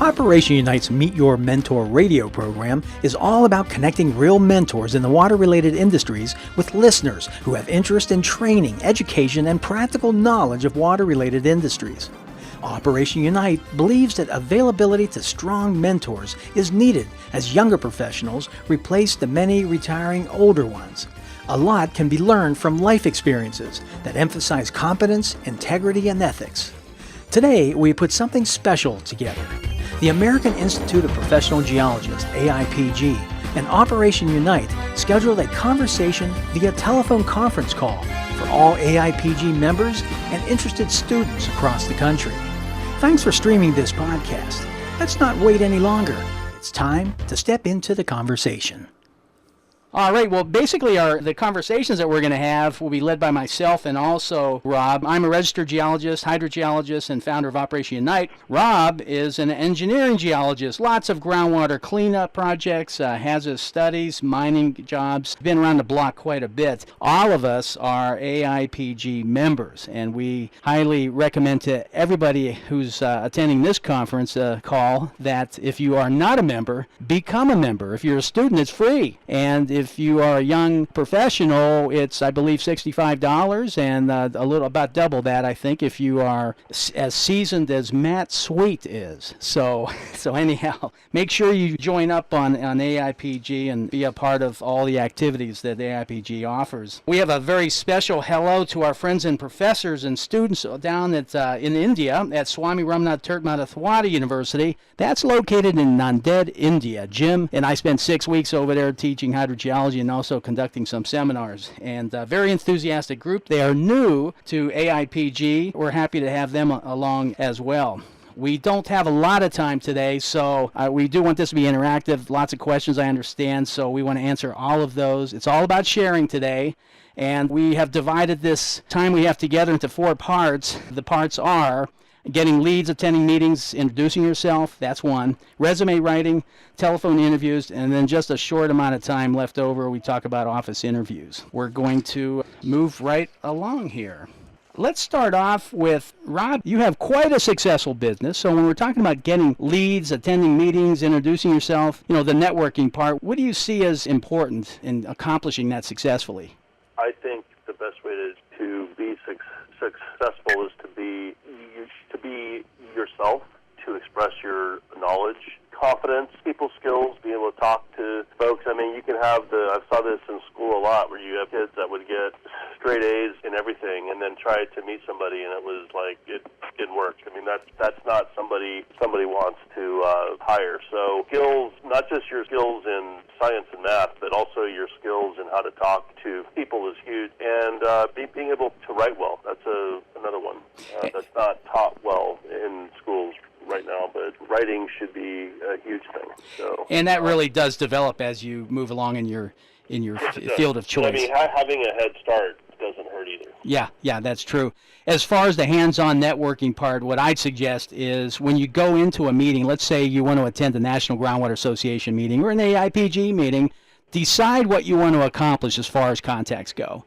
Operation Unite's Meet Your Mentor radio program is all about connecting real mentors in the water-related industries with listeners who have interest in training, education, and practical knowledge of water-related industries. Operation Unite believes that availability to strong mentors is needed as younger professionals replace the many retiring older ones. A lot can be learned from life experiences that emphasize competence, integrity, and ethics. Today, we put something special together. The American Institute of Professional Geologists, AIPG, and Operation Unite scheduled a conversation via telephone conference call for all AIPG members and interested students across the country. Thanks for streaming this podcast. Let's not wait any longer. It's time to step into the conversation. All right, well, basically the conversations that we're going to have will be led by myself and also Rob. I'm a registered geologist, hydrogeologist, and founder of Operation Unite. Rob is an engineering geologist, lots of groundwater cleanup projects, hazardous studies, mining jobs, been around the block quite a bit. All of us are AIPG members, and we highly recommend to everybody who's attending this conference call that if you are not a member, become a member. If you're a student, it's free, and if you are a young professional, it's, I believe, $65, and a little about double that, I think, if you are as seasoned as Matt Sweet is. So anyhow, make sure you join up on AIPG and be a part of all the activities that AIPG offers. We have a very special hello to our friends and professors and students down at in India at Swami Ramnath Tirtha University. That's located in Nanded, India. Jim and I spent 6 weeks over there teaching hydrogeology and also conducting some seminars. And a very enthusiastic group. They are new to AIPG. We're happy to have them along as well. We don't have a lot of time today, so we do want this to be interactive. Lots of questions, I understand, so we want to answer all of those. It's all about sharing today. And we have divided this time we have together into 4 parts. The parts are getting leads, attending meetings, introducing yourself, that's one. Resume writing, telephone interviews, and then just a short amount of time left over, we talk about office interviews. We're going to move right along here. Let's start off with, Rob, you have quite a successful business, so when we're talking about getting leads, attending meetings, introducing yourself, the networking part, what do you see as important in accomplishing that successfully? I think the best way to be successful is to be yourself, to express your knowledge, confidence, people skills, being able to talk to folks. I mean, you can have I saw this in school a lot, where you have kids that would get straight A's in everything and then try to meet somebody and it was like, it didn't work. I mean, that's not somebody wants to hire. So skills, not just your skills in science and math, but also your skills in how to talk to people is huge. And being able to write well, that's another one that's not taught well in schools right now, but writing should be a huge thing. So, and that really does develop as you move along in your field of choice. I mean, having a head start doesn't hurt either. Yeah, that's true. As far as the hands-on networking part, what I'd suggest is when you go into a meeting, let's say you want to attend the National Groundwater Association meeting or an AIPG meeting, decide what you want to accomplish as far as contacts go.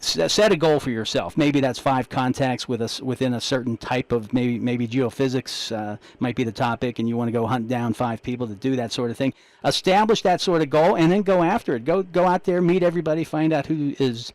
Set a goal for yourself. Maybe that's 5 contacts within a certain type of, maybe geophysics might be the topic, and you want to go hunt down 5 people to do that sort of thing. Establish that sort of goal, and then go after it. Go out there, meet everybody, find out who is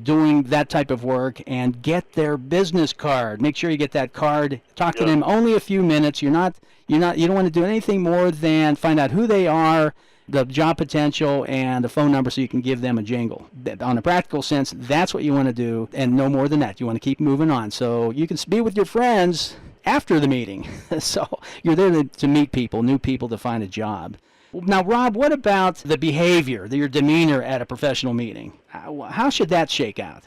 doing that type of work, and get their business card. Make sure you get that card. Talk to them only a few minutes. You don't want to do anything more than find out who they are, the job potential, and the phone number so you can give them a jingle. On a practical sense, that's what you want to do, and no more than that. You want to keep moving on. So you can be with your friends after the meeting. So you're there to meet people, new people, to find a job. Now, Rob, what about the behavior, your demeanor at a professional meeting? How should that shake out?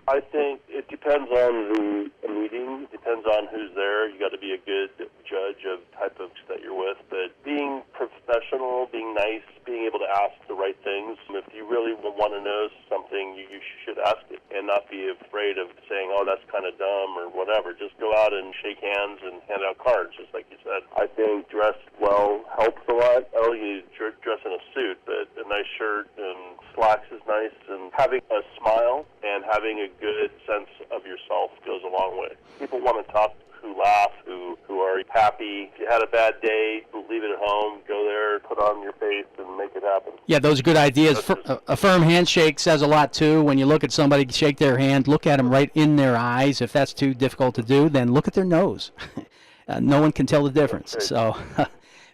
I think it depends on the meeting. It depends on who's there. You got to be a good judge of type of that you're with. But being professional, being nice, being able to ask the right things. If you really want to know something, you should ask it and not be afraid of saying, oh, that's kind of dumb or whatever. Just go out and shake hands and hand out cards, just like you said. I think dress well helps a lot. I don't think you need to dress in a suit, but a nice shirt and slacks is nice. And having a smile and having a good sense of yourself goes a long way. People want to talk who laugh, who are happy. If you had a bad day, leave it at home, go there, put on your face, and make it happen. Yeah, those are good ideas. A firm handshake says a lot, too. When you look at somebody, shake their hand, look at them right in their eyes. If that's too difficult to do, then look at their nose. No one can tell the difference. So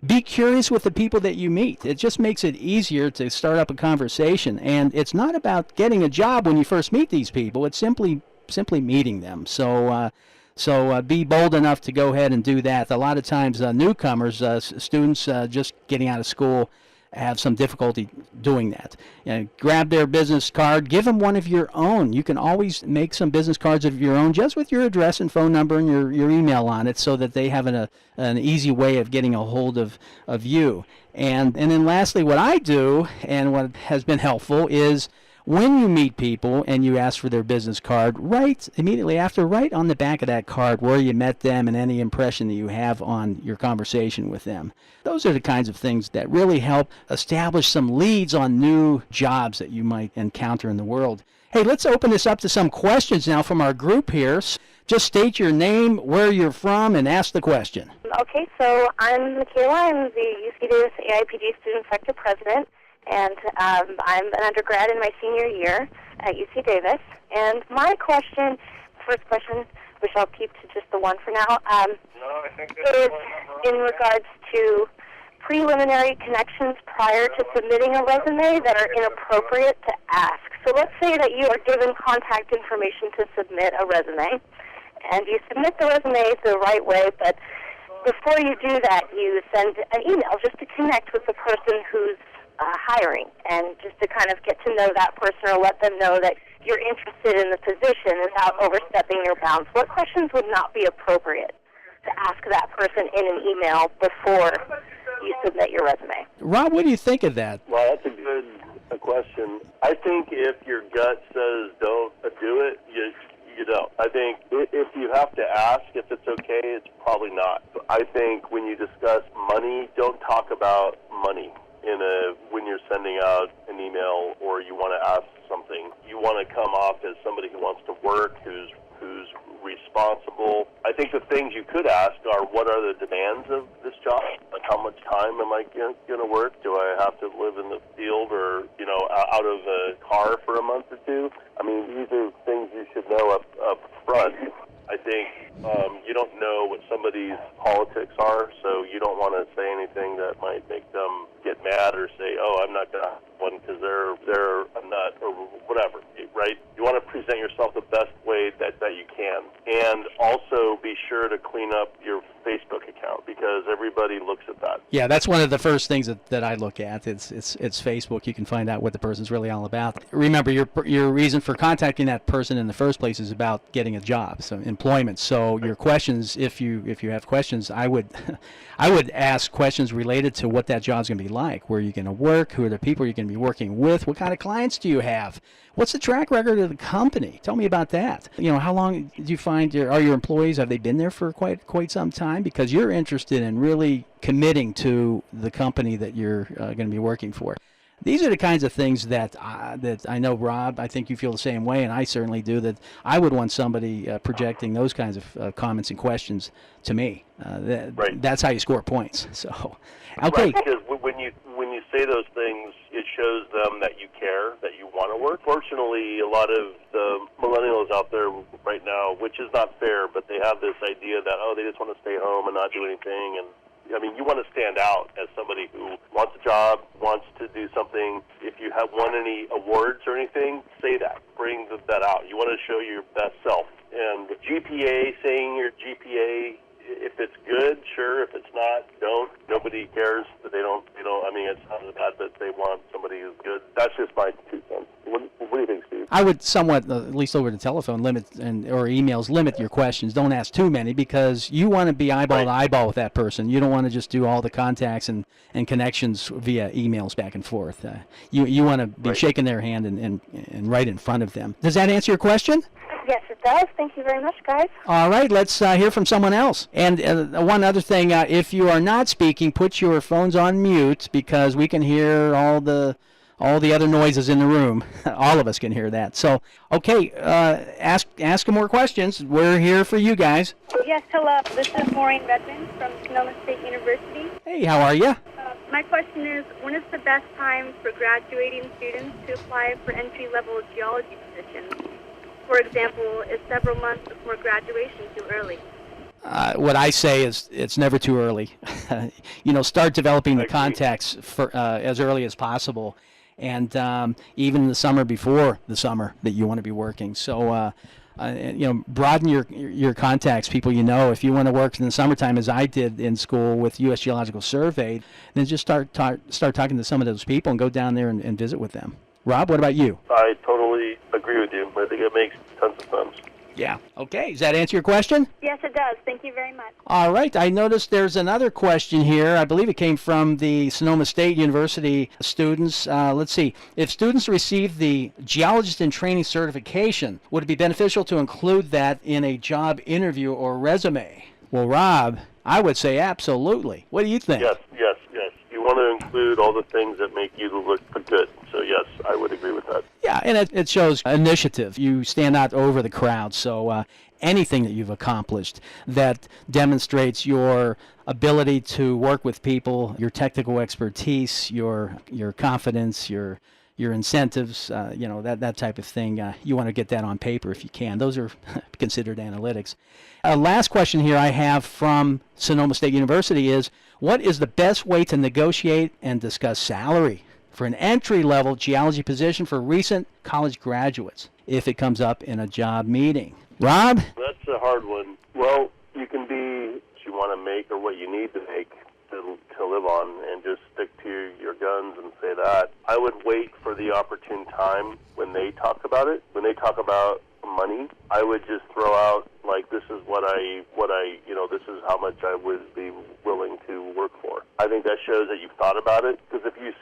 be curious with the people that you meet. It just makes it easier to start up a conversation. And it's not about getting a job when you first meet these people. It's simply meeting them. So be bold enough to go ahead and do that. A lot of times newcomers, students just getting out of school, have some difficulty doing that. Grab their business card, give them one of your own. You can always make some business cards of your own just with your address and phone number and your email on it, so that they have an easy way of getting a hold of you. And then lastly, what I do and what has been helpful is, when you meet people and you ask for their business card, write immediately after, write on the back of that card where you met them and any impression that you have on your conversation with them. Those are the kinds of things that really help establish some leads on new jobs that you might encounter in the world. Hey, let's open this up to some questions now from our group here. Just state your name, where you're from, and ask the question. Okay, so I'm Michaela. I'm the UC Davis AIPG Student Sector President. And I'm an undergrad in my senior year at UC Davis. And my first question, which I'll keep to just the one for now, is in regards to preliminary connections prior to submitting a resume that are inappropriate to ask. So let's say that you are given contact information to submit a resume, and you submit the resume the right way, but before you do that, you send an email just to connect with the person who's hiring, and just to kind of get to know that person or let them know that you're interested in the position without overstepping your bounds. What questions would not be appropriate to ask that person in an email before you submit your resume? Rob, what do you think of that? Well, that's a good question. I think if your gut says don't do it, you don't. I think if you have to ask if it's okay, it's probably not. I think when you discuss money, don't talk about money when you're sending out an email or you want to ask something. You want to come off as somebody who wants to work, who's responsible. I think the things you could ask are, what are the demands of this job? Like, how much time am I going to work? Do I have to live in the field or, out of a car for a month or two? I mean, these are things you should know up front. I think you don't know what somebody's politics are, so you don't want to say anything that might make them get mad or say, oh, I'm not going to have one because they're a nut or whatever, right? You want to present yourself the best way that you can. And also be sure to clean up your Facebook account, because everybody looks at that. Yeah, that's one of the first things that I look at. It's Facebook. You can find out what the person's really all about. Remember, your reason for contacting that person in the first place is about getting a job, so employment. So your questions, if you have questions, I would ask questions related to what that job's going to be like. Where are you going to work? Who are the people you're going to be working with? What kind of clients do you have? What's the track record of the company? Tell me about that. How long do you find are your employees? Have they been there for quite some time? Because you're interested in really committing to the company that you're going to be working for. These are the kinds of things that I know, Rob, I think you feel the same way, and I certainly do, that I would want somebody projecting those kinds of comments and questions to me. Right. That's how you score points. So, okay. Right, because when you say those things, it shows them that you care, that you want to work. Fortunately, a lot of the millennials out there right now, which is not fair, but they have this idea that, they just want to stay home and not do anything. And I mean, you want to stand out as somebody who wants a job, wants to do something. If you have won any awards or anything, say that. Bring that out. You want to show your best self. And GPA, saying your GPA, if it's good, sure. If it's not, don't. Nobody cares that they don't. I mean, it's not bad that they want somebody who's good. That's just my 2 cents. What do you think, Steve? I would somewhat, at least over the telephone, limit or emails, limit your questions. Don't ask too many, because you want to be eyeball to eyeball with that person. You don't want to just do all the contacts and connections via emails back and forth. You want to be shaking their hand and right in front of them. Does that answer your question? Yes, it does. Thank you very much, guys. All right, let's hear from someone else. And one other thing, if you are not speaking, put your phones on mute, because we can hear all all the other noises in the room. All of us can hear that. So, okay, ask more questions. We're here for you guys. Yes, hello. This is Maureen Redmond from Sonoma State University. Hey, how are you? My question is, when is the best time for graduating students to apply for entry-level geology positions? For example, is several months before graduation too early? What I say is it's never too early. Start developing the contacts for, as early as possible, and even the summer before the summer that you want to be working. So, broaden your contacts, people you know. If you want to work in the summertime, as I did in school with U.S. Geological Survey, then just start talking to some of those people and go down there and visit with them. Rob, what about you? I totally agree with you. I think it makes tons of sense. Yeah. Okay. Does that answer your question? Yes, it does. Thank you very much. All right. I noticed there's another question here. I believe it came from the Sonoma State University students. Let's see. If students receive the Geologist in Training certification, would it be beneficial to include that in a job interview or resume? Well, Rob, I would say absolutely. What do you think? Yes. You want to include all the things that make you look good. So, yes, I would agree with that. Yeah, and it shows initiative. You stand out over the crowd. So anything that you've accomplished that demonstrates your ability to work with people, your technical expertise, your confidence, your incentives, that type of thing. You want to get that on paper if you can. Those are considered analytics. Last question here I have from Sonoma State University is, what is the best way to negotiate and discuss salary for an entry-level geology position for recent college graduates if it comes up in a job meeting? Rob? That's a hard one. Well, you can be what you want to make or what you need to make to live on, and just stick to your guns and say that. I would wait for the opportune time when they talk about it. When they talk about money, I would just throw out, like, this is this is how much I would be willing to work for. I think that shows that you've thought about it, because if you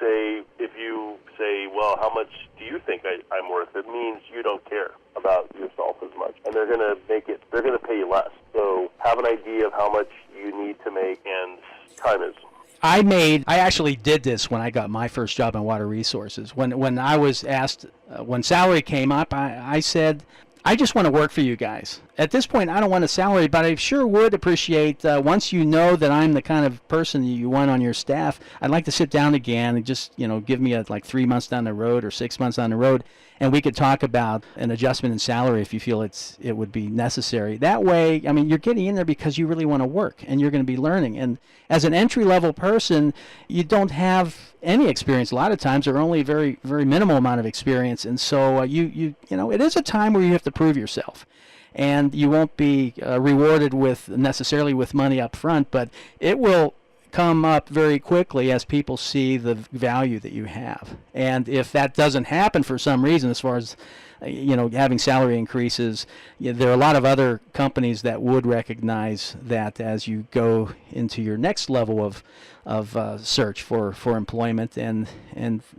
say, well, how much do you think I'm worth, it means you don't care about yourself as much, and they're going to pay you less. So have an idea of how much you need to make, and time is. I actually did this when I got my first job in water resources. When I was asked, when salary came up, I said, I just want to work for you guys. At this point, I don't want a salary, but I sure would appreciate, once you know that I'm the kind of person you want on your staff, I'd like to sit down again and just, give me 3 months down the road or 6 months down the road, and we could talk about an adjustment in salary if you feel it would be necessary. That way, you're getting in there because you really want to work and you're going to be learning. And as an entry-level person, you don't have any experience a lot of times, or only a very, very minimal amount of experience. And so it is a time where you have to prove yourself. And you won't be rewarded necessarily with money up front, but it will come up very quickly as people see the value that you have. And if that doesn't happen for some reason, as far as having salary increases, there are a lot of other companies that would recognize that as you go into your next level of search for employment, and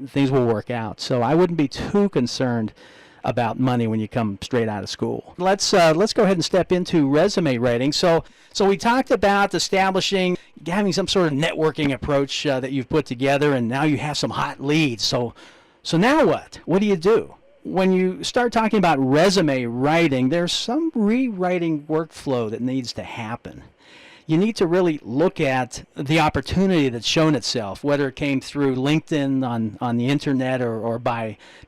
things will work out. So I wouldn't be too concerned about money when you come straight out of school. Let's go ahead and step into resume writing. So we talked about having some sort of networking approach that you've put together, and now you have some hot leads. So now what? What do you do? When you start talking about resume writing, there's some rewriting workflow that needs to happen. You need to really look at the opportunity that's shown itself, whether it came through LinkedIn on the internet, or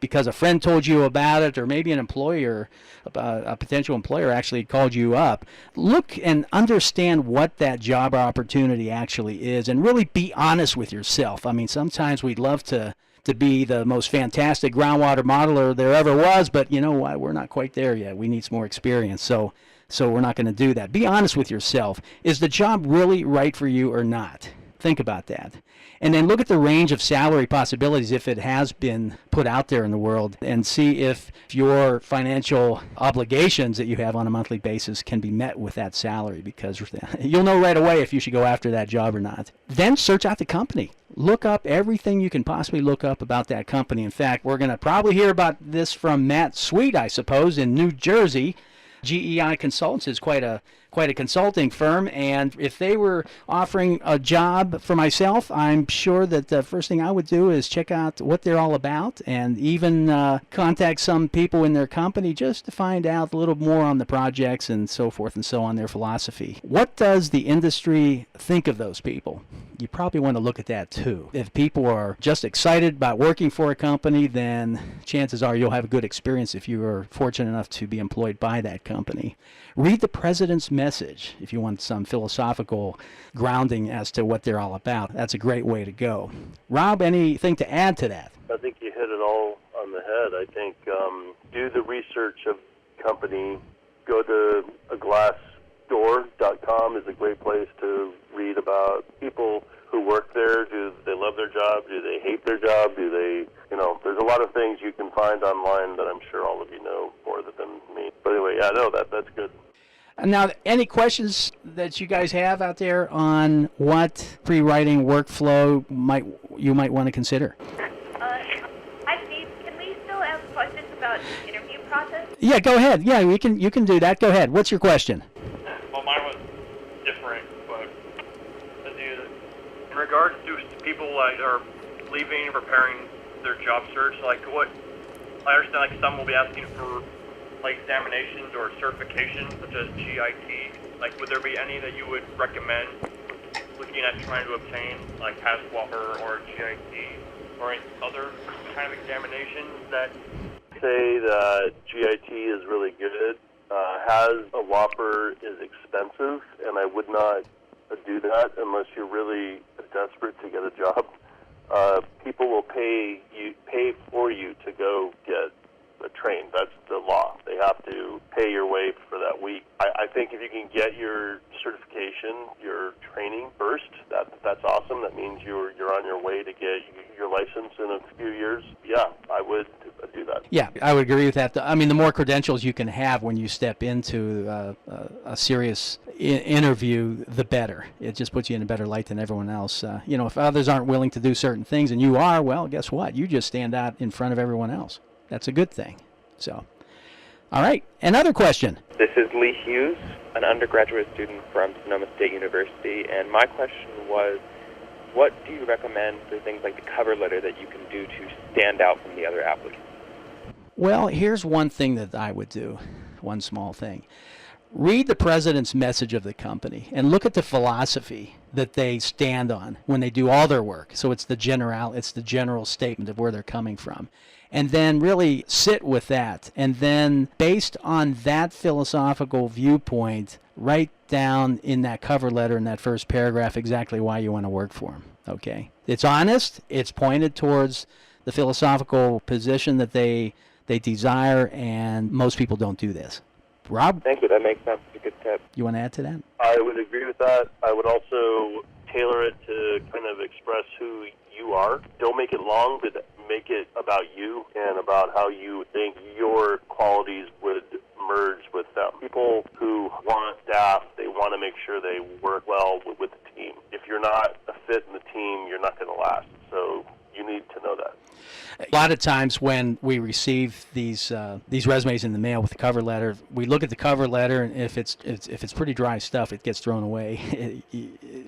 because a friend told you about it, or maybe an employer, a potential employer actually called you up. Look and understand what that job opportunity actually is, and really be honest with yourself. Sometimes we'd love to be the most fantastic groundwater modeler there ever was, but you know what? We're not quite there yet. We need some more experience. So we're not going to do that. Be honest with yourself. Is the job really right for you or not? Think about that. And then look at the range of salary possibilities if it has been put out there in the world, and see if your financial obligations that you have on a monthly basis can be met with that salary, because you'll know right away if you should go after that job or not. Then search out the company. Look up everything you can possibly look up about that company. In fact, we're going to probably hear about this from Matt Sweet, I suppose, in New Jersey. GEI Consultants is quite a consulting firm, and if they were offering a job for myself, I'm sure that the first thing I would do is check out what they're all about, and even contact some people in their company just to find out a little more on the projects and so forth and so on, their philosophy. What does the industry think of those people? You probably want to look at that too. If people are just excited about working for a company, then chances are you'll have a good experience if you are fortunate enough to be employed by that company. Read the president's message if you want some philosophical grounding as to what they're all about. That's a great way to go. Rob, anything to add to that? I think you hit it all on the head. I think do the research of company. Go to glassdoor.com is a great place to read about people who work there. Do they love their job? Do they hate their job? Do they, there's a lot of things you can find online that I'm sure all of you know more than me. But anyway, yeah, no, that's good. Now, any questions that you guys have out there on what pre-writing workflow you might want to consider? Hi, Steve. Can we still ask questions about the interview process? Yeah, go ahead. Yeah, you can do that. Go ahead. What's your question? Well, mine was different, but in regards to people that are leaving and preparing their job search, I understand some will be asking for examinations or certifications such as GIT. Would there be any that you would recommend looking at trying to obtain, like PASWAPR or GIT or any other kind of examinations that? Say that GIT is really good. Has a Whopper is expensive, and I would not do that unless you're really desperate to get a job. People will pay for you to go get trained. That's the law. They have to pay your way for that week. I think if you can get your certification, your training first, that's awesome. That means you're on your way to get your license in a few years. Yeah, I would do that. Yeah, I would agree with that. I mean, the more credentials you can have when you step into a serious interview, the better. It just puts you in a better light than everyone else. If others aren't willing to do certain things and you are, well, guess what? You just stand out in front of everyone else. That's a good thing. So, all right, another question. This is Lee Hughes, an undergraduate student from Sonoma State University, and my question was, what do you recommend for things like the cover letter that you can do to stand out from the other applicants? Well, here's one thing that I would do, one small thing. Read the president's message of the company and look at the philosophy that they stand on when they do all their work. So it's the general statement of where they're coming from. And then really sit with that. And then based on that philosophical viewpoint, write down in that cover letter in that first paragraph exactly why you want to work for them. Okay? It's honest. It's pointed towards the philosophical position that they desire, and most people don't do this. Rob? Thank you. That makes sense. It's a good tip. You want to add to that? I would agree with that. I would also tailor it to kind of express who you are. Don't make it long, but make it about you and about how you think your qualities would merge with them. People who want staff, they want to make sure they work well with the team. If you're not a fit in the team, you're not going to last. So you need to know that. A lot of times when we receive these resumes in the mail with the cover letter, we look at the cover letter, and if it's pretty dry stuff, it gets thrown away.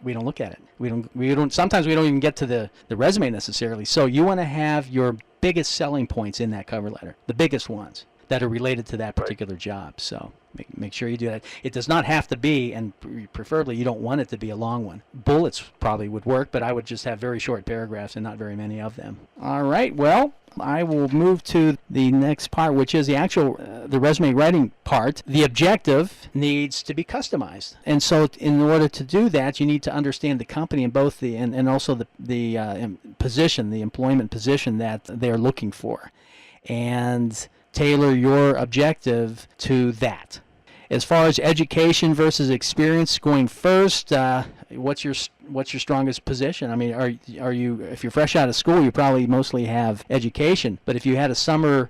We don't look at it. We don't. Sometimes we don't even get to the resume necessarily. So you want to have your biggest selling points in that cover letter, the biggest ones that are related to that particular job. So make sure you do that. It does not have to be, and preferably you don't want it to be a long one. Bullets probably would work, but I would just have very short paragraphs and not very many of them. All right, well, I will move to the next part, which is the actual the resume writing part. The objective needs to be customized, and so in order to do that, you need to understand the company and both and also the position, the employment position that they're looking for, and tailor your objective to that. As far as education versus experience, going first, what's your strongest position? I mean, are you, if you're fresh out of school, you probably mostly have education. But if you had a summer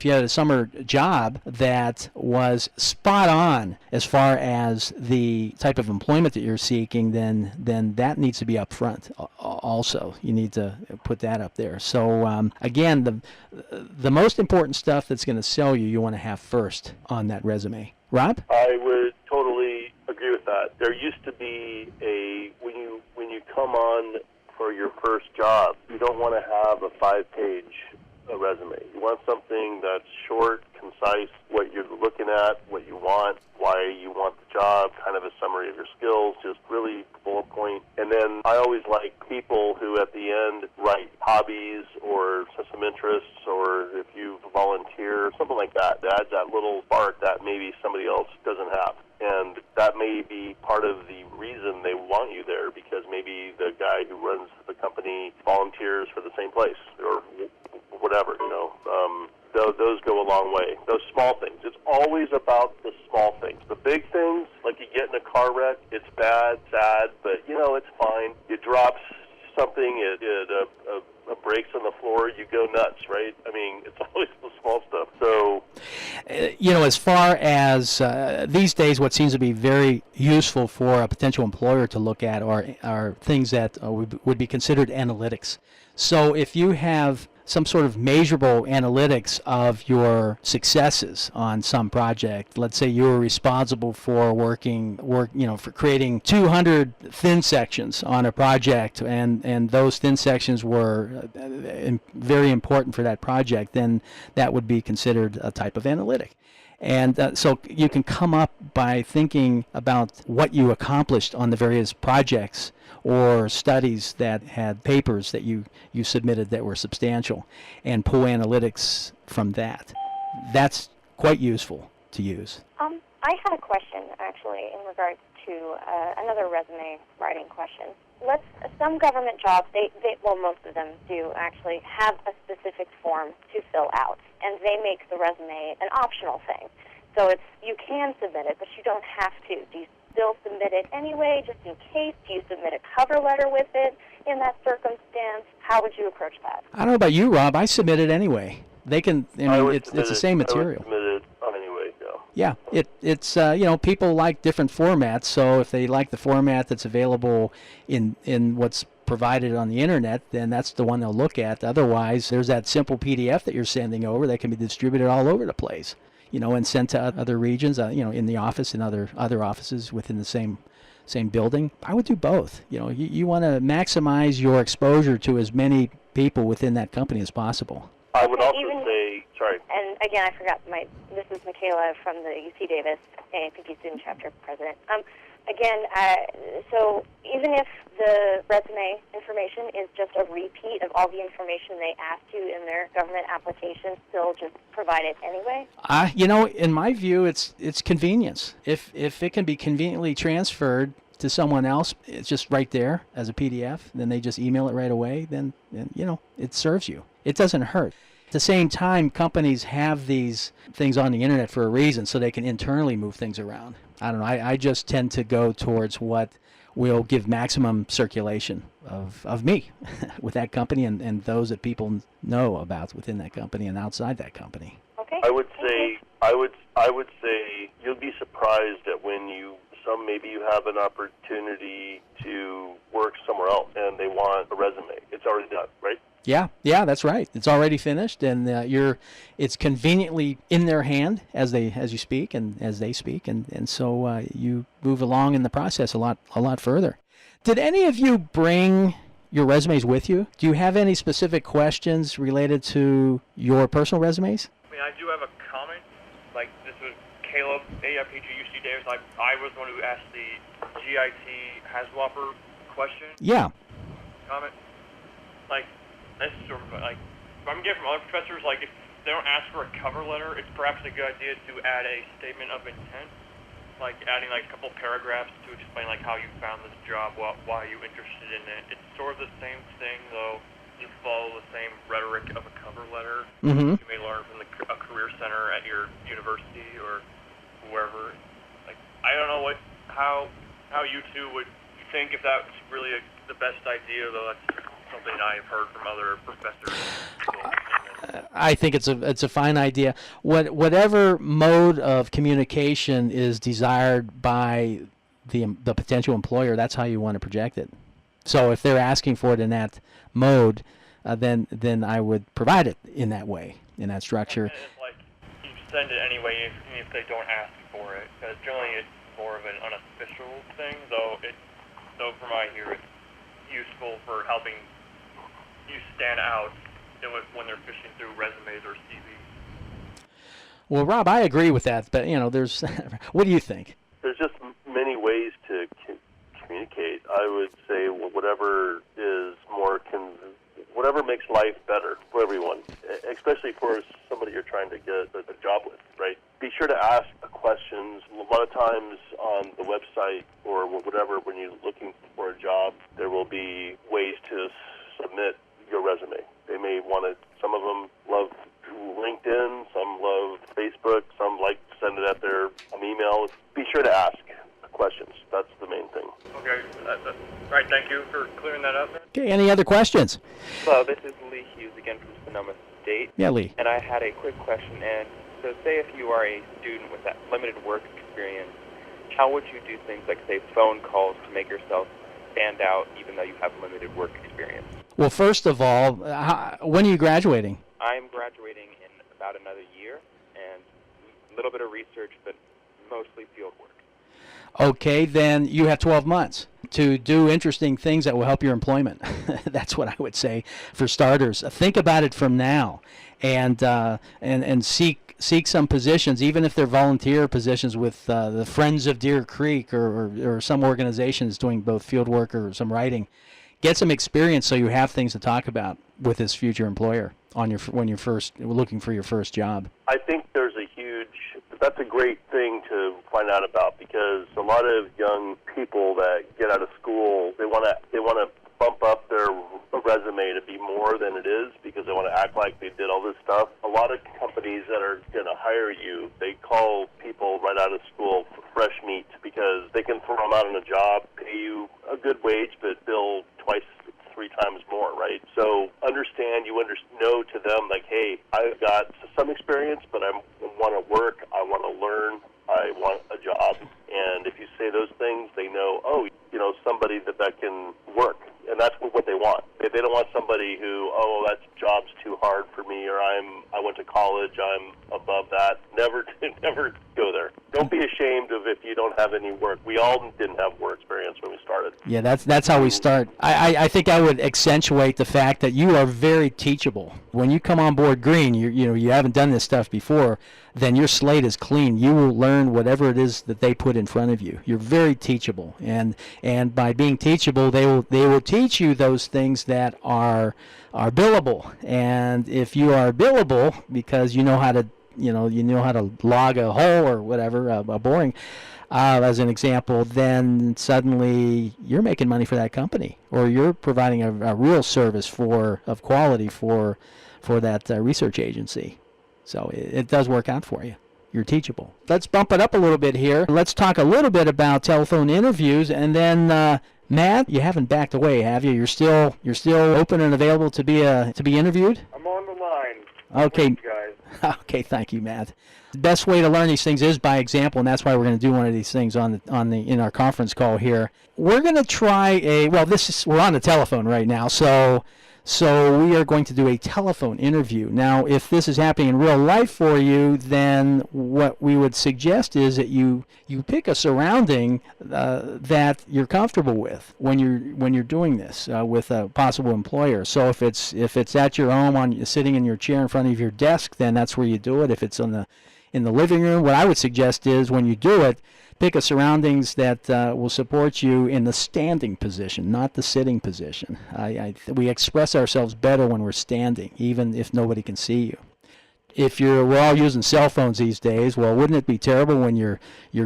job that was spot on as far as the type of employment that you're seeking, then that needs to be up front. Also, you need to put that up there. So again, the most important stuff that's going to sell you want to have first on that resume. Rob? I would totally agree with that. There used to be when you come on for your first job, you don't want to have a 5-page resume. You want something that's short, concise, what you're looking at, what you want, why you want the job, kind of a summary of your skills, just really bullet point. And then I always like people who at the end write hobbies or some interests, or if you volunteer, something like that. That adds that little spark that maybe somebody else doesn't have. And that may be part of the reason they want you there, because maybe the guy who runs the company volunteers for the same place or whatever, those go a long way. Those small things. It's always about the small things. The big things, like you get in a car wreck, it's bad, sad, but, it's fine. You drop something, it breaks on the floor, you go nuts, right? I mean, it's always the small stuff. So, as far as these days, what seems to be very useful for a potential employer to look at are things that would be considered analytics. So if you have some sort of measurable analytics of your successes on some project. Let's say you were responsible for for creating 200 thin sections on a project, and those thin sections were very important for that project. Then that would be considered a type of analytic. And so you can come up by thinking about what you accomplished on the various projects or studies that had papers that you submitted that were substantial, and pull analytics from that. That's quite useful to use. I had a question, actually, in regards to another resume writing question. Some government jobs, most of them do actually have a specific form to fill out, and they make the resume an optional thing. So you can submit it, but you don't have to. Do you still submit it anyway, just in case? Do you submit a cover letter with it in that circumstance? How would you approach that? I don't know about you, Rob. I submit it anyway. They can. It's the same material. I would submit it anyway. Yeah, it's people like different formats. So if they like the format that's available in what's provided on the internet, then that's the one they'll look at. Otherwise, there's that simple PDF that you're sending over that can be distributed all over the place, and sent to other regions, in the office and other offices within the same building. I would do both. You want to maximize your exposure to as many people within that company as possible. I would also say, sorry. And again, I forgot this is Michaela from the UC Davis AIPG Student Chapter President. So even if the resume information is just a repeat of all the information they asked you in their government application, still just provide it anyway? In my view, it's convenience. If it can be conveniently transferred to someone else, it's just right there as a PDF, then they just email it right away, then it serves you. It doesn't hurt. At the same time, companies have these things on the internet for a reason, so they can internally move things around. I don't know. I just tend to go towards what will give maximum circulation of me with that company and those that people know about within that company and outside that company. Okay. I would say you'll be surprised at when maybe you have an opportunity to work somewhere else and they want a resume. It's already done, right? Yeah, that's right. It's already finished, and it's conveniently in their hand as you speak and as they speak, and so you move along in the process a lot further. Did any of you bring your resumes with you? Do you have any specific questions related to your personal resumes? I mean, I do have a comment. Like, this was Caleb, AIPG, UC Davis. I was the one who asked the GIT Haswapper question. Yeah. Comment. This is sort of if I'm getting from other professors, if they don't ask for a cover letter, it's perhaps a good idea to add a statement of intent, adding a couple paragraphs to explain how you found this job, why you're interested in it. It's sort of the same thing, though. You follow the same rhetoric of a cover letter. Mm-hmm. You may learn from a career center at your university or wherever. I don't know how you two would think if that's really the best idea, though? That's something I've heard from other professors. I think it's a fine idea. Whatever mode of communication is desired by the potential employer, that's how you want to project it. So if they're asking for it in that mode, then I would provide it in that way, in that structure. And it's like you send it anyway, even if they don't ask for it, because generally it's more of an unofficial thing. Though from what I hear, it's useful for helping you stand out when they're fishing through resumes or CVs. Well, Rob, I agree with that, but there's. What do you think? There's just many ways to communicate. I would say whatever is whatever makes life better for everyone, especially for somebody you're trying to get a job with, right? Be sure to ask questions. A lot of times on the website or whatever, when you're looking for a job, there will be ways to submit your resume. They may want to, some of them love LinkedIn, some love Facebook, some like to send it at their email. Be sure to ask questions. That's the main thing. Okay. Right. Thank you for clearing that up. Okay. Any other questions? Hello, this is Lee Hughes again from Sonoma State. Yeah, Lee. And I had a quick question. And so say if you are a student with that limited work experience, how would you do things like, say, phone calls to make yourself stand out even though you have limited work experience? Well, first of all, when are you graduating? I'm graduating in about another year, and a little bit of research, but mostly field work. Okay, then you have 12 months to do interesting things that will help your employment. That's what I would say for starters. Think about it from now, and seek some positions, even if they're volunteer positions with the Friends of Deer Creek or some organizations doing both field work or some writing. Get some experience so you have things to talk about with this future employer when you're first looking for your first job. I think that's a great thing to find out about, because a lot of young people that get out of school, they want to bump up their resume to be more than it is, because they want to act like they did all this stuff. A lot of companies that are going to hire you, they call people right out of school fresh meat, because they can throw them out on a job, pay you a good wage, but bill twice, 3 times more, right? So know to them, like, hey, I've got some experience, but I want to work, I want to learn, I want a job. And if you say those things, they know, somebody that can work. And that's what they want. They don't want somebody who, that job's too hard for me, or I went to college, I'm above that. Never go there. Don't be ashamed of if you don't have any work. We all didn't have work experience when we started. Yeah, that's how we start. I think I would accentuate the fact that you are very teachable. When you come on board green, you haven't done this stuff before, then your slate is clean. You will learn whatever it is that they put in front of you. You're very teachable, and by being teachable, they will teach you those things that are billable. And if you are billable because you know how to log a hole or whatever, a boring, as an example, then suddenly you're making money for that company, or you're providing a real service of quality for that research agency. So it does work out for you. You're teachable. Let's bump it up a little bit here. Let's talk a little bit about telephone interviews, and then Matt, you haven't backed away, have you? You're still open and available to be interviewed? I'm on the line. Okay. Thank you guys. Okay, thank you, Matt. The best way to learn these things is by example, and that's why we're going to do one of these things in our conference call here. We're going to try we're on the telephone right now, so we are going to do a telephone interview. Now, if this is happening in real life for you, then what we would suggest is that you pick a surrounding that you're comfortable with when you're doing this with a possible employer. So if it's at your home, sitting in your chair in front of your desk, then that's where you do it. If it's in the living room, what I would suggest is when you do it, pick a surroundings that will support you in the standing position, not the sitting position. We express ourselves better when we're standing, even if nobody can see you. We're all using cell phones these days. Well, wouldn't it be terrible when you're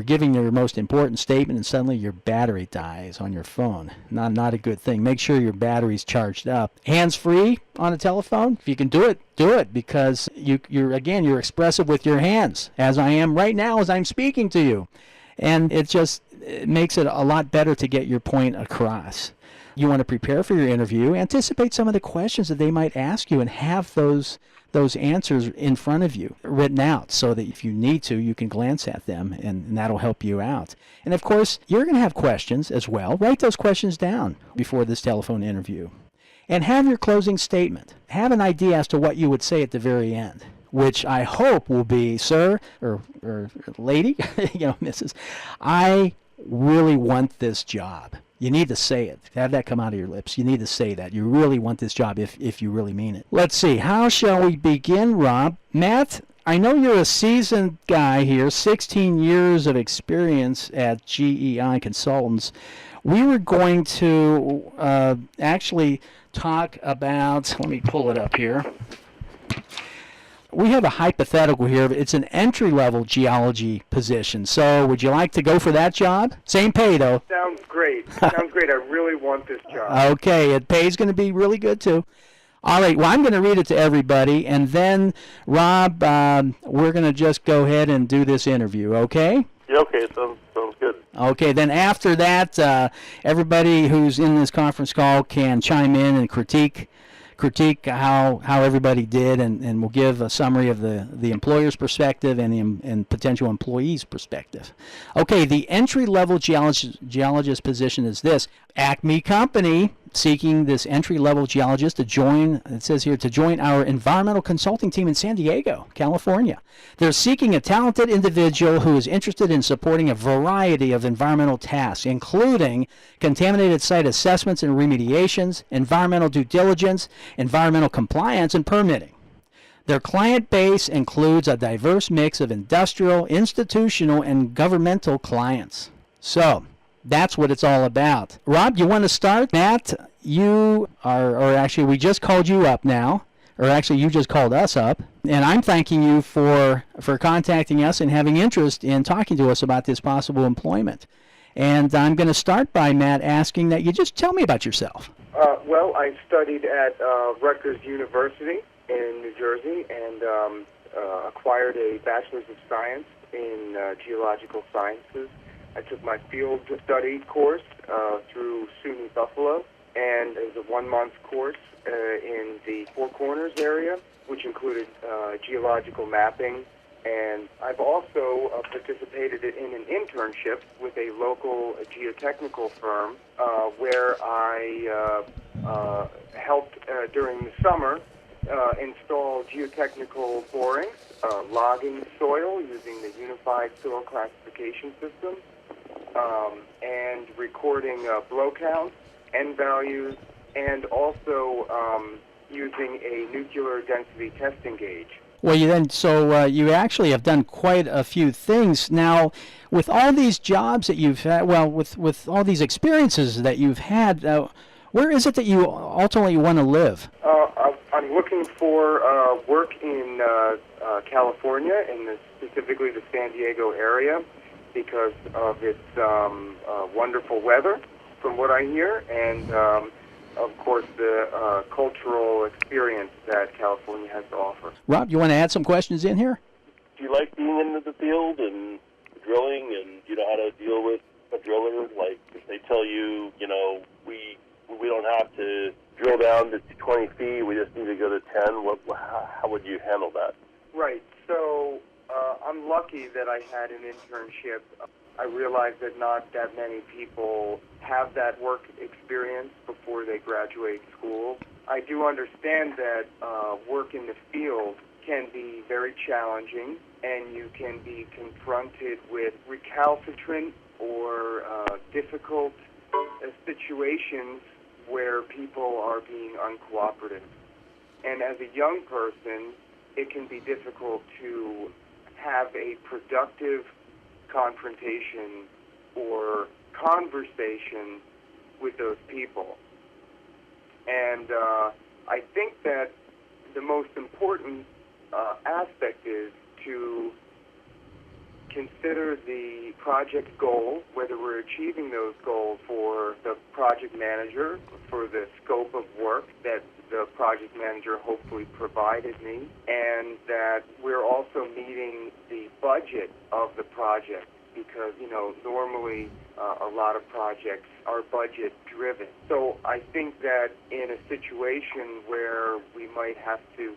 giving your most important statement and suddenly your battery dies on your phone? Not a good thing. Make sure your battery's charged up. Hands-free on a telephone. If you can do it, because you're expressive with your hands, as I am right now as I'm speaking to you. And it's just it makes it a lot better to get your point across. You want to prepare for your interview, anticipate some of the questions that they might ask you, and have those answers in front of you, written out, so that if you need to, you can glance at them, and that'll help you out. And of course, you're going to have questions as well. Write those questions down before this telephone interview. And have your closing statement. Have an idea as to what you would say at the very end, which I hope will be, sir, or lady, Mrs., I really want this job. You need to say it. Have that come out of your lips. You need to say that. You really want this job if you really mean it. Let's see. How shall we begin, Rob? Matt, I know you're a seasoned guy here, 16 years of experience at GEI Consultants. We were going to actually talk about, let me pull it up here. We have a hypothetical here. It's an entry-level geology position. So would you like to go for that job? Same pay, though. Sounds great. Sounds great. I really want this job. Okay. It pay's going to be really good, too. All right. Well, I'm going to read it to everybody. And then, Rob, we're going to just go ahead and do this interview, okay? Yeah, okay. Sounds good. Okay. Then after that, everybody who's in this conference call can chime in and critique how everybody did, and we'll give a summary of the employer's perspective and potential employee's perspective. Okay, the entry-level geologist position is this. Acme Company seeking this entry-level geologist to join, it says here, to join our environmental consulting team in San Diego, California. They're seeking a talented individual who is interested in supporting a variety of environmental tasks, including contaminated site assessments and remediations, environmental due diligence, environmental compliance, and permitting. Their client base includes a diverse mix of industrial, institutional, and governmental clients. So, that's what it's all about. Rob, you want to start? Matt, you are, or actually we just called you up now, or actually you just called us up, and I'm thanking you for contacting us and having interest in talking to us about this possible employment. And I'm going to start by, Matt, asking that you just tell me about yourself. Well, I studied at Rutgers University in New Jersey and acquired a Bachelor's of Science in Geological Sciences. I took my field study course through SUNY Buffalo, and it was a 1-month course in the Four Corners area, which included geological mapping. And I've also participated in an internship with a local geotechnical firm where I helped during the summer install geotechnical borings, logging soil using the Unified Soil Classification System, and recording blow counts, N values, and also using a nuclear density testing gauge. Well, you actually have done quite a few things. Now, with all these jobs that you've had, with all these experiences that you've had, where is it that you ultimately want to live? I'm looking for work in California, specifically the San Diego area, because of its wonderful weather, from what I hear, and of course the cultural experience that California has to offer. Rob, you want to add some questions in here? Do you like being in the field and drilling, and you know how to deal with a driller? Like if they tell you, we don't have to drill down to 20 feet, we just need to go to 10. How would you handle that? Right. So I'm lucky that I had an internship. I realize that not that many people have that work experience before they graduate school. I do understand that work in the field can be very challenging, and you can be confronted with recalcitrant or difficult situations where people are being uncooperative. And as a young person, it can be difficult to have a productive confrontation or conversation with those people. And I think that the most important aspect is to consider the project goal, whether we're achieving those goals for the project manager, for the scope of work that the project manager hopefully provided me, and that we're also meeting the budget of the project. because, normally a lot of projects are budget driven. So I think that in a situation where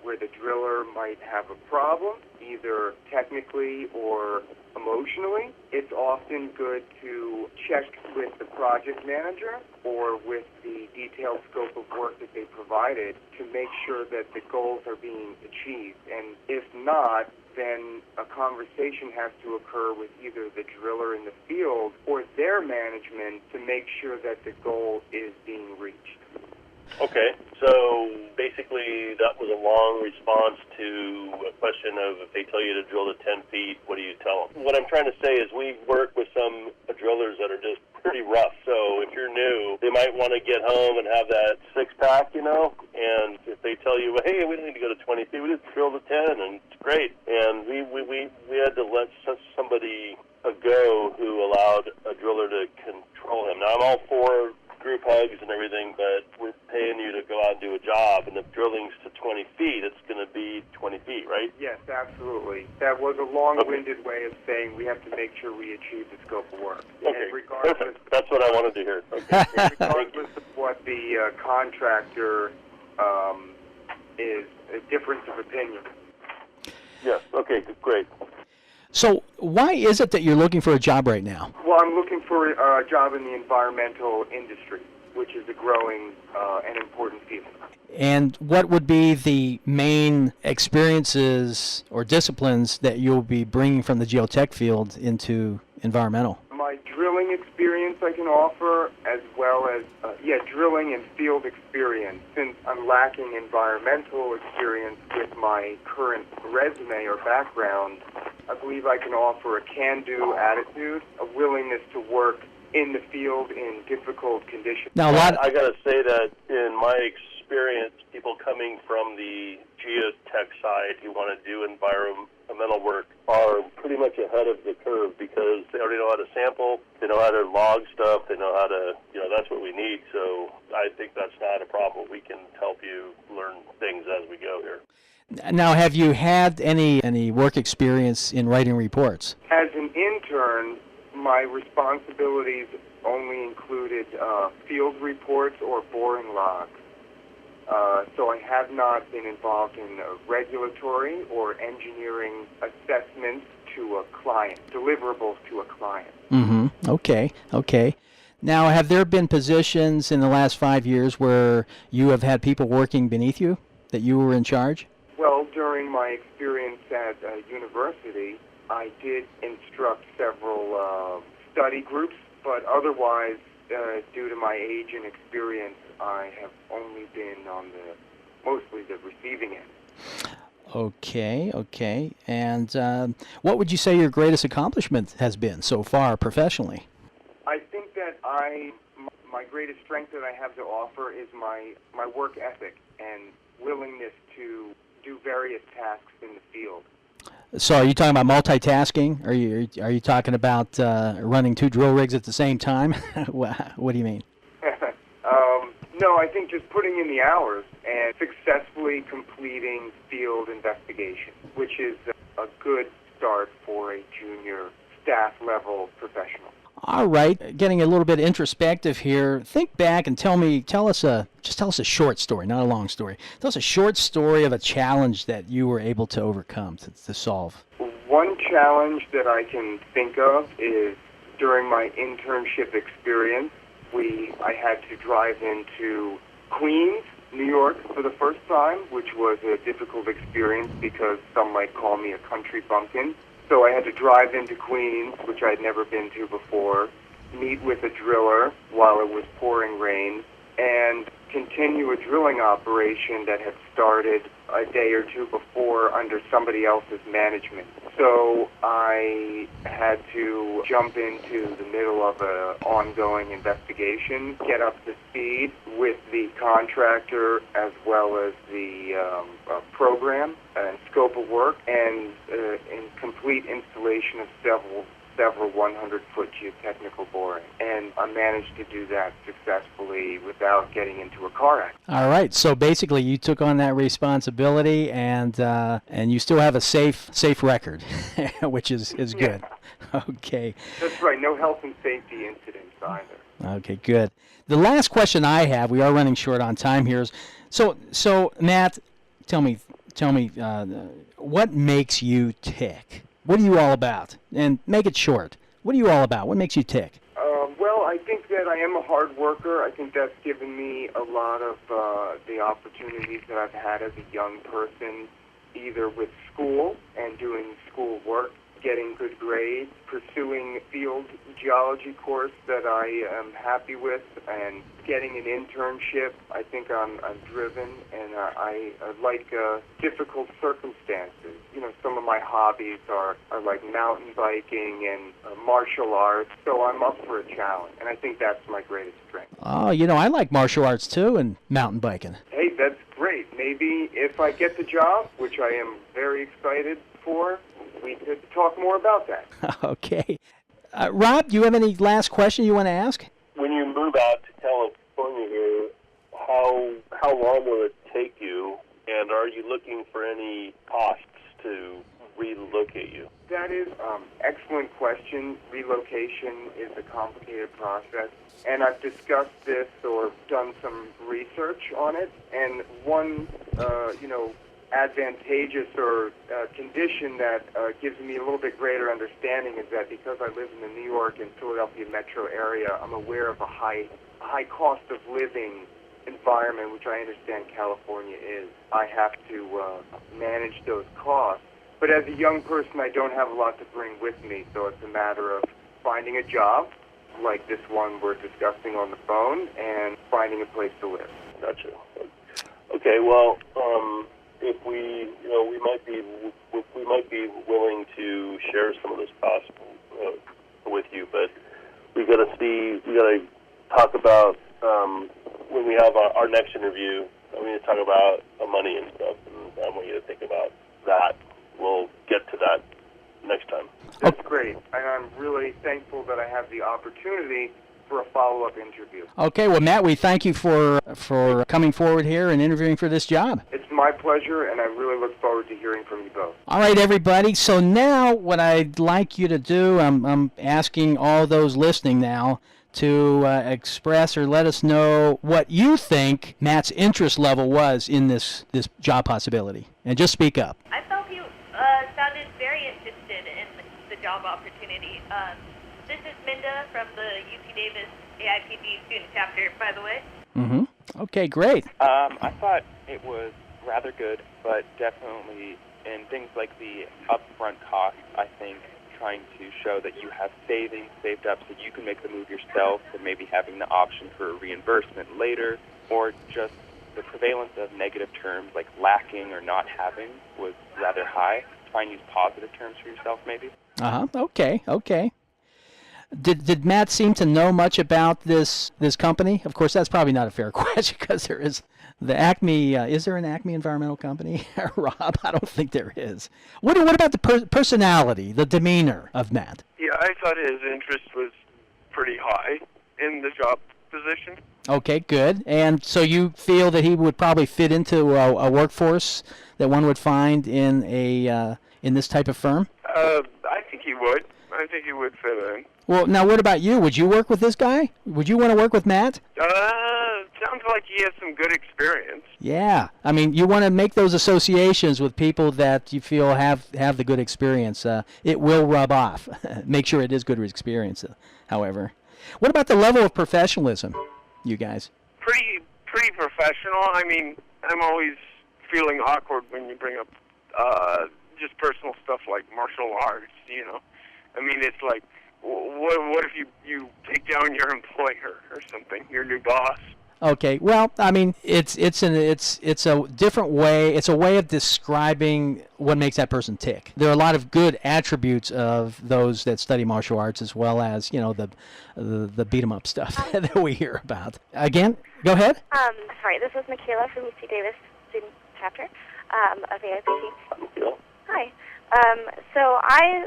where the driller might have a problem, either technically or emotionally, it's often good to check with the project manager or with the detailed scope of work that they provided to make sure that the goals are being achieved. And if not, then a conversation has to occur with either the driller in the field or their management to make sure that the goal is being reached. Okay, so basically that was a long response to a question of if they tell you to drill to 10 feet, what do you tell them? What I'm trying to say is we work with some drillers that are just pretty rough. So if you're new, they might want to get home and have that six-pack, and if they tell you, well, hey, we don't need to go to 20 feet, we just drill to 10, and it's great. And we had to let somebody go who allowed a driller to control him. Now, I'm all for group hugs and everything, but we're paying you to go out and do a job, and if drilling's to 20 feet, it's going to be 20 feet, right? Yes, absolutely. That was a long-winded way of saying we have to make sure we achieve the scope of work. Okay, perfect. That's what I wanted to hear. Okay. Regardless of what the contractor is, a difference of opinion. Yes, okay, great. So why is it that you're looking for a job right now? Well, I'm looking for a job in the environmental industry, which is a growing and important field. And what would be the main experiences or disciplines that you'll be bringing from the geotech field into environmental? My drilling experience I can offer, as well as, drilling and field experience. Since I'm lacking environmental experience with my current resume or background, I believe I can offer a can-do attitude, a willingness to work in the field in difficult conditions. Now, I got to say that in my experience, people coming from the geotech side who want to do environmental work are pretty much ahead of the curve because they already know how to sample, they know how to log stuff, they know how to, that's what we need. So I think that's not a problem. We can help you learn things as we go here. Now, have you had any work experience in writing reports? As an intern, my responsibilities only included field reports or boring logs. So I have not been involved in regulatory or engineering assessments to a client, deliverables to a client. Mm-hmm. Okay. Now, have there been positions in the last 5 years where you have had people working beneath you, that you were in charge? Well, during my experience at university, I did instruct several study groups, but otherwise, due to my age and experience, I have only been on mostly the receiving end. Okay. And what would you say your greatest accomplishment has been so far professionally? I think that my greatest strength that I have to offer is my work ethic and willingness to do various tasks in the field. So are you talking about multitasking? Are you talking about running 2 drill rigs at the same time? What do you mean? No, I think just putting in the hours and successfully completing field investigation, which is a good start for a junior staff level professional. All right, getting a little bit introspective here. Think back and tell us a short story, not a long story. Tell us a short story of a challenge that you were able to overcome, to solve. One challenge that I can think of is during my internship experience, I had to drive into Queens, New York for the first time, which was a difficult experience because some might call me a country bumpkin. So I had to drive into Queens, which I'd never been to before, meet with a driller while it was pouring rain, and continue a drilling operation that had started a day or two before under somebody else's management. So I had to jump into the middle of an ongoing investigation, get up to speed with the contractor as well as the program and scope of work, and in complete installation of several 100-foot geotechnical boring, and I managed to do that successfully without getting into a car accident. All right. So basically, you took on that responsibility, and you still have a safe record, which is good. Okay. That's right. No health and safety incidents either. Okay. Good. The last question I have, we are running short on time here, is so Matt, tell me, what makes you tick? What are you all about? And make it short. What are you all about? What makes you tick? Well, I think that I am a hard worker. I think that's given me a lot of the opportunities that I've had as a young person, either with school and doing school work, getting good grades, pursuing field geology course that I am happy with, and getting an internship. I think I'm driven, and I like difficult circumstances. You know, some of my hobbies are like mountain biking and martial arts, so I'm up for a challenge, and I think that's my greatest strength. Oh, I like martial arts too and mountain biking. Hey, that's great. Maybe if I get the job, which I am very excited for, we could talk more about that. Okay. Rob, do you have any last question you want to ask? When you move out to California here, how long will it take you, and are you looking for any costs to relocate you? That is excellent question. Relocation is a complicated process, and I've discussed this or done some research on it, and one, advantageous or condition that gives me a little bit greater understanding is that because I live in the New York and Philadelphia metro area, I'm aware of a high cost of living environment, which I understand California is. I have to manage those costs. But as a young person, I don't have a lot to bring with me, so it's a matter of finding a job, like this one we're discussing on the phone, and finding a place to live. Gotcha. Okay, well, if we might be willing to share some of this cost with you, but we got to talk about when we have our next interview. We need to talk about money and stuff, and I want you to think about that. We'll get to that next time. That's great, and I'm really thankful that I have the opportunity for a follow-up interview. Okay, well, Matt, we thank you for coming forward here and interviewing for this job. It's my pleasure, and I really look forward to hearing from you both. All right, everybody. So now what I'd like you to do, I'm asking all those listening now to express or let us know what you think Matt's interest level was in this job possibility. And just speak up. I felt he sounded very interested in the job opportunity. This is Minda from the UC Davis AIPG student chapter, by the way. Mm-hmm. Okay, great. I thought it was rather good, but definitely in things like the upfront cost, I think trying to show that you have savings saved up so you can make the move yourself, and maybe having the option for a reimbursement later, or just the prevalence of negative terms like lacking or not having was rather high. Try and use positive terms for yourself, maybe. Okay. Did Matt seem to know much about this company? Of course, that's probably not a fair question because there is the Acme. Is there an Acme environmental company, Rob? I don't think there is. What about the personality, the demeanor of Matt? Yeah, I thought his interest was pretty high in the job position. Okay, good. And so you feel that he would probably fit into a workforce that one would find in this type of firm? I think he would. I think he would fit in. Well, now what about you? Would you work with this guy? Would you want to work with Matt? Sounds like he has some good experience. Yeah. I mean, you want to make those associations with people that you feel have the good experience. It will rub off. Make sure it is good experience, however. What about the level of professionalism, you guys? Pretty professional. I mean, I'm always feeling awkward when you bring up just personal stuff like martial arts, I mean, it's like, what if you take down your employer or something, your new boss? Okay, well, I mean, it's a different way. It's a way of describing what makes that person tick. There are a lot of good attributes of those that study martial arts, as well as the beat 'em up stuff that we hear about. Again, go ahead. Sorry, this is Michaela from UC Davis student chapter of AIPG. Hi. So I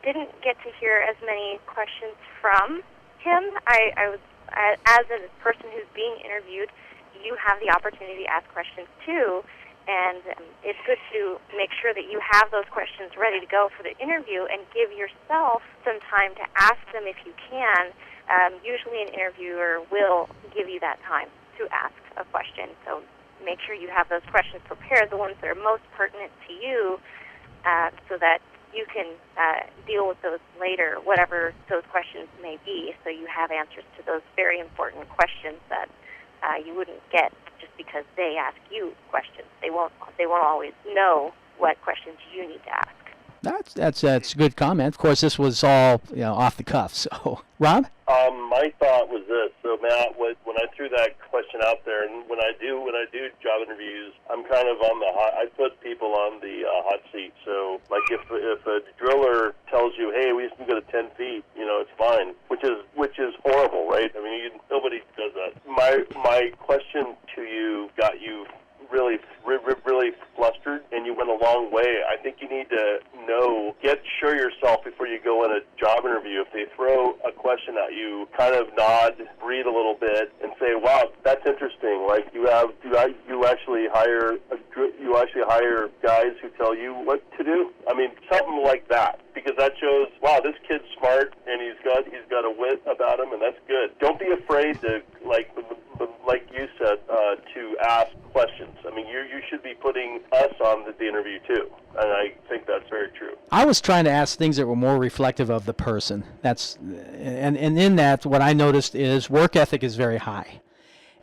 didn't get to hear as many questions from him. I was, as a person who's being interviewed, you have the opportunity to ask questions too, and it's good to make sure that you have those questions ready to go for the interview and give yourself some time to ask them if you can. Usually an interviewer will give you that time to ask a question, so make sure you have those questions prepared, the ones that are most pertinent to you, so that you can deal with those later, whatever those questions may be, so you have answers to those very important questions that you wouldn't get just because they ask you questions. They won't always know what questions you need to ask. That's a good comment. Of course, this was all off the cuff. So, Rob? My thought was this. So, Matt, when I threw that question out there, and when I do job interviews, I'm kind of on the hot. I put people on the hot seat. So, like if a driller tells you, "Hey, we just go to 10 feet," it's fine. Which is horrible, right? I mean, nobody does that. My question to you got you really flustered, and you went a long way. I think you need to get sure yourself before you go in a job interview. If they throw a question at you, kind of nod, breathe a little bit, and say, "Wow, that's interesting." Like you actually hire guys who tell you what to do. I mean, something like that, because that shows, wow, this kid's smart and he's got a wit about him, and that's good. Don't be afraid to like you said to ask questions. I mean, you should be putting us on the interview too, and I think that's very true. I was trying to ask things that were more reflective of the person. And in that, what I noticed is work ethic is very high,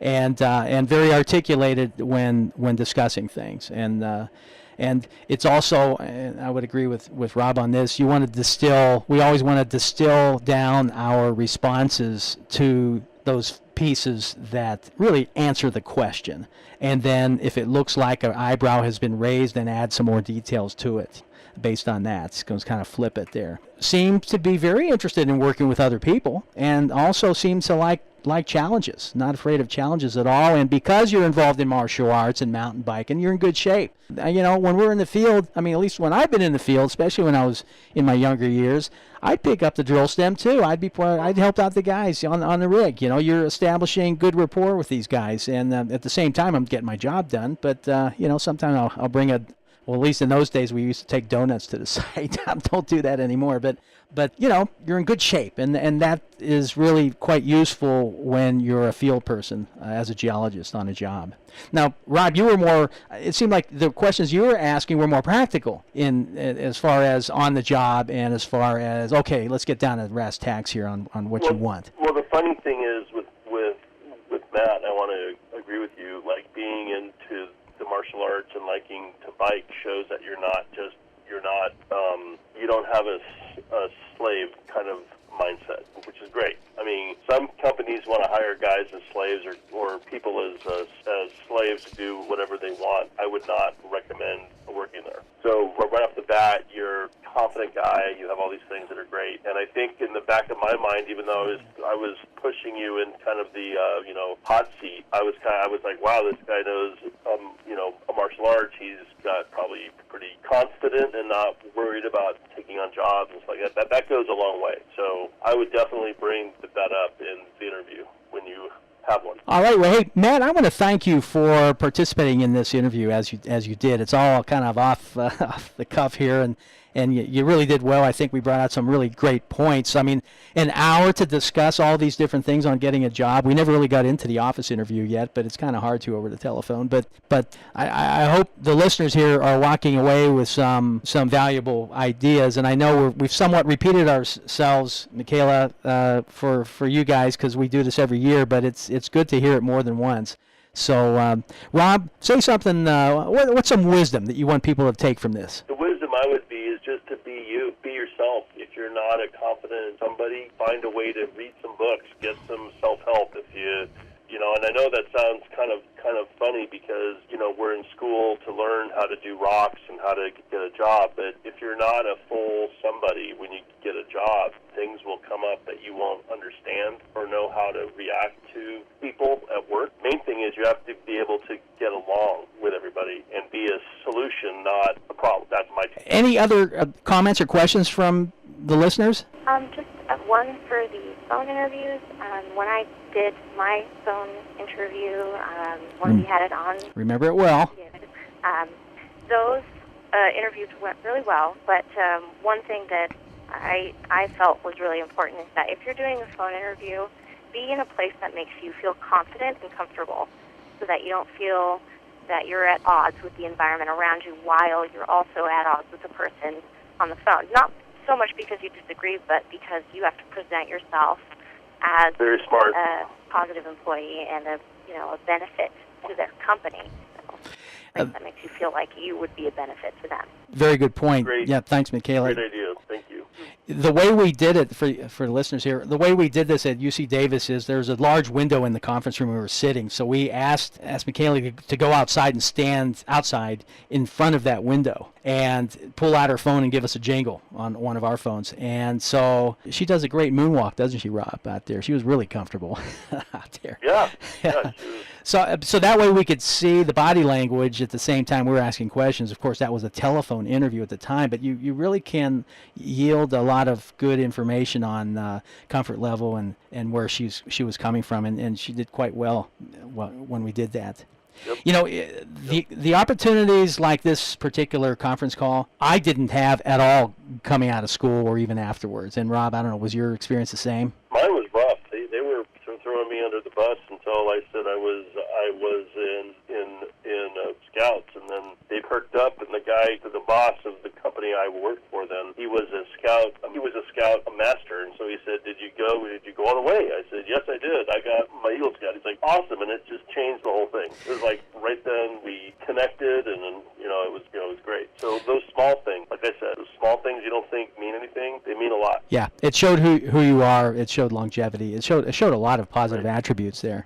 and very articulated when discussing things, and it's also, and I would agree with Rob on this, we always want to distill down our responses to those pieces that really answer the question. And then if it looks like an eyebrow has been raised, then add some more details to it based on that. So kind of flip it there. Seems to be very interested in working with other people, and also seems to like challenges, not afraid of challenges at all. And because you're involved in martial arts and mountain biking, you're in good shape. When we're in the field, I mean, at least when I've been in the field, especially when I was in my younger years, I'd pick up the drill stem too. I'd help out the guys on the rig. You're establishing good rapport with these guys, and at the same time, I'm getting my job done. But sometimes I'll bring well, at least in those days, we used to take donuts to the site. Don't do that anymore. But you're in good shape, and that is really quite useful when you're a field person as a geologist on a job. Now, Rob, you were more. It seemed like the questions you were asking were more practical as far as on the job, and as far as let's get down to brass tacks here on what you want. Well, the funny thing is with Matt, I want to agree with you. Like being into the martial arts and liking to bike shows that you don't have a slave kind of mindset, which is great. I mean, some companies want to hire guys as slaves or people as slaves to do whatever they want. I would not recommend working there. So right off the bat, you're a confident guy. You have all these things that are great. And I think in the back of my mind, even though I was pushing you in kind of the hot seat, I was like, wow, this guy knows a martial arts. He's got probably pretty confident and not worried about taking on jobs and stuff like that. That goes a long way. So I would definitely bring that up in the interview when you have one. All right. Well, hey, Matt, I want to thank you for participating in this interview as you did. It's all kind of off the cuff here, and you really did well. I think we brought out some really great points. I mean, an hour to discuss all these different things on getting a job. We never really got into the office interview yet, but it's kind of hard to over the telephone. But I hope the listeners here are walking away with some valuable ideas. And I know we've somewhat repeated ourselves, Michaela, for you guys, because we do this every year. But it's good to hear it more than once. So, Rob, say something. What's some wisdom that you want people to take from this? The wisdom I would be is just to be you, be yourself. If you're not confident in somebody, find a way to read some books, get some self-help. If you And I know that sounds kind of funny because, we're in school to learn how to do rocks and how to get a job, but if you're not a full somebody when you get a job, things will come up that you won't understand or know how to react to people at work. Main thing is you have to be able to get along with everybody and be a solution, not a problem. That's my take. Any other comments or questions from the listeners? Just one for the phone interviews. When I did my phone interview, when we had it on, Remember it well. those interviews went really well. But one thing that I felt was really important is that if you're doing a phone interview, be in a place that makes you feel confident and comfortable, so that you don't feel that you're at odds with the environment around you while you're also at odds with the person on the phone. Not so much because you disagree, but because you have to present yourself as very smart, a positive employee and a benefit to their company. So that makes you feel like you would be a benefit to them. Very good point. Great. Yeah, thanks, Michaela. Great idea. Thank you. The way we did it, for the listeners here, the way we did this at UC Davis is there's a large window in the conference room we were sitting. So we asked Michaela to go outside and stand outside in front of that window and pull out her phone and give us a jingle on one of our phones. And so she does a great moonwalk, doesn't she, Rob, out there? She was really comfortable out there. Yeah. So that way we could see the body language at the same time we were asking questions. Of course, that was a telephone interview at the time, but you really can yield a lot of good information on comfort level and where she was coming from, and she did quite well when we did that. Yep. The opportunities like this particular conference call, I didn't have at all coming out of school or even afterwards. And Rob, I don't know, was your experience the same? Mine was rough. They were throwing me under the bus until I said I was in Scouts, and then they perked up, and the boss of the company I worked for then, he was a Scout master, and so he said, did you go all the way? I said, yes, I did. I got my Eagle Scout. He's like, awesome, and it just changed the whole thing. It was like right then we connected, and then it was great. So those small things, like I said, those small things you don't think mean anything, they mean a lot. Yeah, it showed who you are. It showed longevity. It showed a lot of positive attributes there.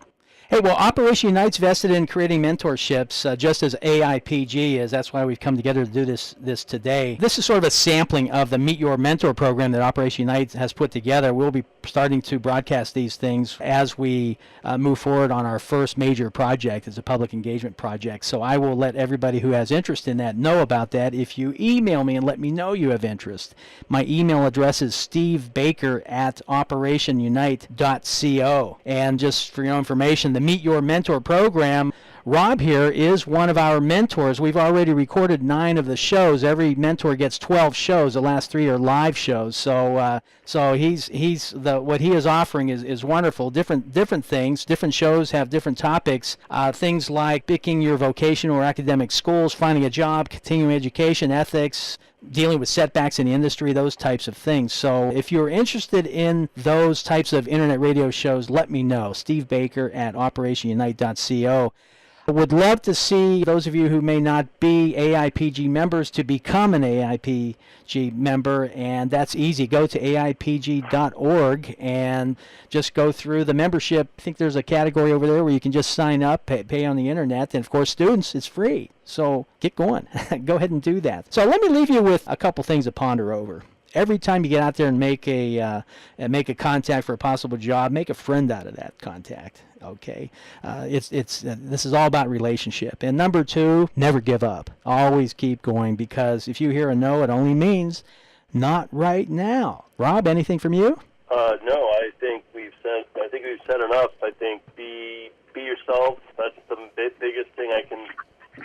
Hey, well, Operation Unite's vested in creating mentorships, just as AIPG is. That's why we've come together to do this today. This is sort of a sampling of the Meet Your Mentor program that Operation Unite has put together. We'll be starting to broadcast these things as we move forward on our first major project. It's a public engagement project. So I will let everybody who has interest in that know about that if you email me and let me know you have interest. My email address is stevebaker@operationunite.co. And just for your information, the Meet Your Mentor program, Rob here is one of our mentors. We've already recorded 9 of the shows. Every mentor gets 12 shows. The last 3 are live shows. So what he is offering is wonderful. Different things. Different shows have different topics. Things like picking your vocational or academic schools, finding a job, continuing education, ethics, dealing with setbacks in the industry, those types of things. So if you're interested in those types of internet radio shows, let me know. Steve Baker at operationunite.co. I would love to see those of you who may not be AIPG members to become an AIPG member, and that's easy. Go to AIPG.org and just go through the membership. I think there's a category over there where you can just sign up, pay on the internet, and of course, students, it's free. So get going. Go ahead and do that. So let me leave you with a couple things to ponder over. Every time you get out there and make a contact for a possible job, make a friend out of that contact. Okay, this is all about relationship. And number 2, never give up. Always keep going, because if you hear a no, it only means not right now. Rob, anything from you? No, I think we've said enough. I think be yourself. That's the biggest thing I can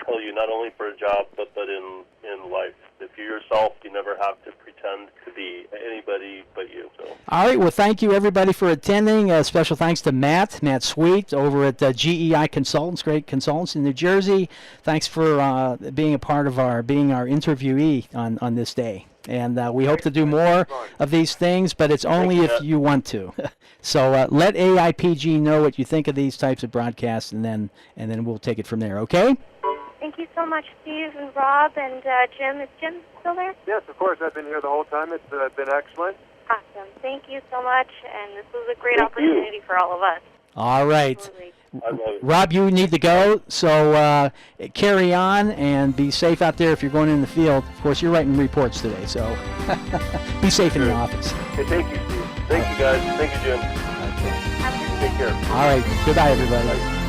tell you, not only for a job but in life. If you're yourself, you never have to pretend to be anybody but you. So. All right, well, thank you everybody for attending. Special thanks to Matt Sweet over at GEI Consultants, great consultants in New Jersey. Thanks for being a part of our interviewee on this day. And we hope to do more of these things, but it's only if you want to. So let AIPG know what you think of these types of broadcasts, and then we'll take it from there, okay? Thank you so much, Steve and Rob and Jim. Is Jim still there? Yes, of course. I've been here the whole time. It's been excellent. Awesome. Thank you so much, and this was a great opportunity for all of us. All right. Absolutely. I love it. Rob, you need to go, so carry on and be safe out there if you're going in the field. Of course, you're writing reports today, so be safe in the office. Hey, thank you, Steve. Thank you, guys. Thank you, Jim. Okay. Take care. All right. Goodbye, everybody. Bye.